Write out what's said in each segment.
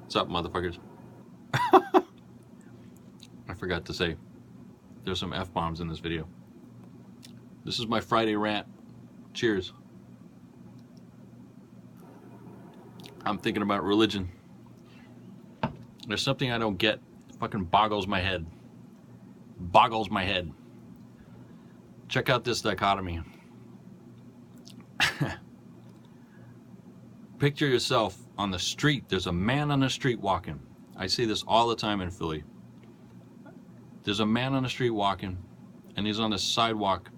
What's up, motherfuckers? I forgot to say, there's some F-bombs in this video. This is my Friday rant. Cheers. I'm thinking about religion. There's something I don't get. It fucking boggles my head. Boggles my head. Check out this dichotomy. Picture yourself on the street. There's a man on the street walking. I see this all the time in Philly. There's a man on the street walking, and he's on the sidewalk,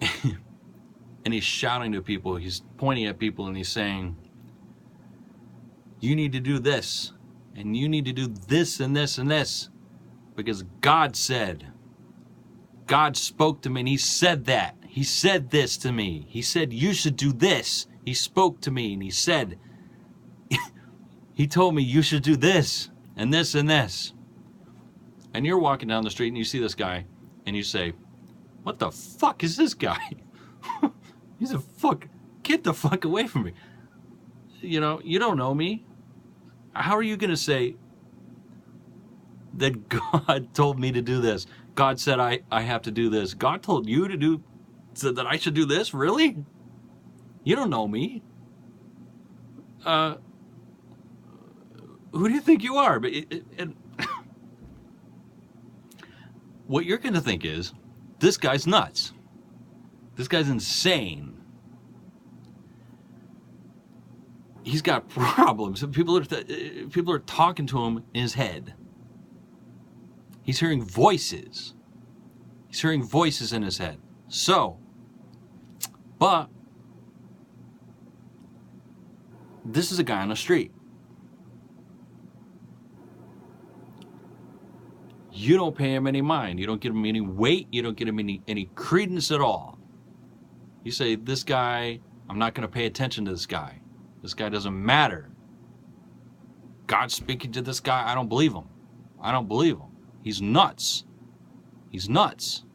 and he's shouting to people. He's pointing at people, and he's saying, you need to do this, and you need to do this and this and this, because God said, God spoke to me, and he said that. He said this to me. He said, you should do this. He spoke to me, and he said, he told me you should do this and this and this. And you're walking down the street and you see this guy and you say, what the fuck is this guy? He's a fuck. Get the fuck away from me. You know, you don't know me. How are you going to say that God told me to do this? God said I have to do this. God told you to do, said that I should do this? Really? You don't know me. Who do you think you are? But what you're going to think is, this guy's nuts. This guy's insane. He's got problems. People are talking to him in his head. He's hearing voices. He's hearing voices in his head. So, but this is a guy on the street. You don't pay him any mind. You don't give him any weight. You don't give him any credence at all. You say, this guy, I'm not going to pay attention to this guy. This guy doesn't matter. God's speaking to this guy. I don't believe him. I don't believe him. He's nuts. He's nuts.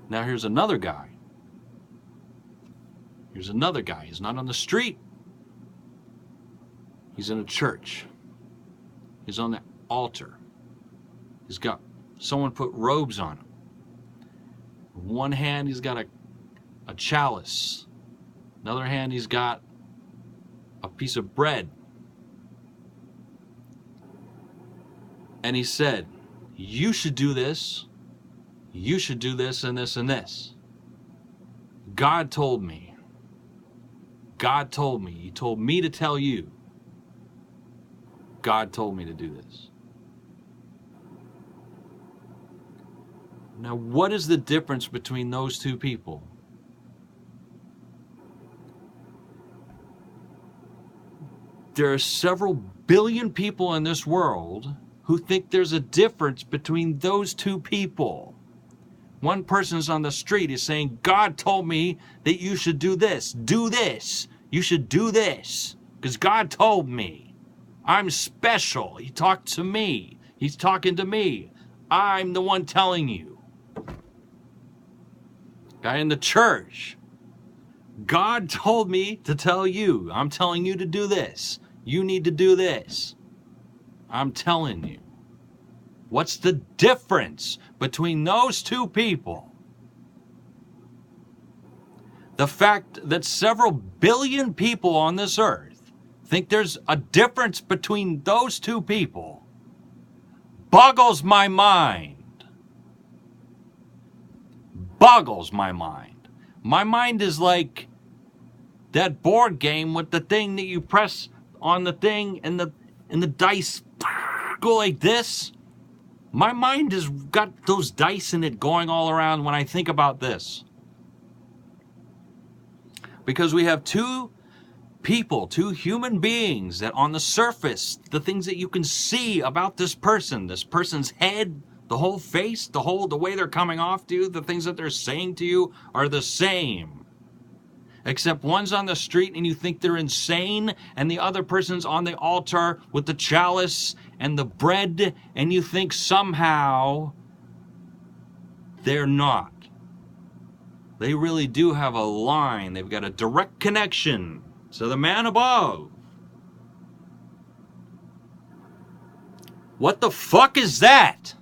Now here's another guy. Here's another guy. He's not on the street. He's in a church. He's on the altar. He's got someone put robes on him. In one hand, he's got a chalice. Another hand, he's got a piece of bread. And he said, you should do this. You should do this and this and this. God told me. God told me. He told me to tell you. God told me to do this. Now, what is the difference between those two people? There are several billion people in this world who think there's a difference between those two people. One person's on the street is saying, God told me that you should do this. Do this. You should do this. Because God told me. I'm special. He talked to me. He's talking to me. I'm the one telling you. Guy in the church. God told me to tell you. I'm telling you to do this. You need to do this. I'm telling you. What's the difference between those two people? The fact that several billion people on this earth think there's a difference between those two people boggles my mind. Boggles my mind. My mind is like that board game with the thing that you press on the thing and the dice go like this. My mind has got those dice in it going all around when I think about this. Because we have two people, two human beings that on the surface, the things that you can see about this person's head, the whole face, the way they're coming off to you, the things that they're saying to you are the same. Except one's on the street and you think they're insane, and the other person's on the altar with the chalice and the bread, and you think somehow they're not. They really do have a line. They've got a direct connection to the man above. What the fuck is that?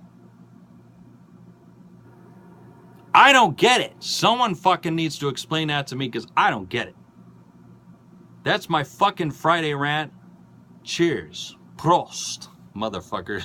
I don't get it. Someone fucking needs to explain that to me because I don't get it. That's my fucking Friday rant. Cheers. Prost, motherfuckers.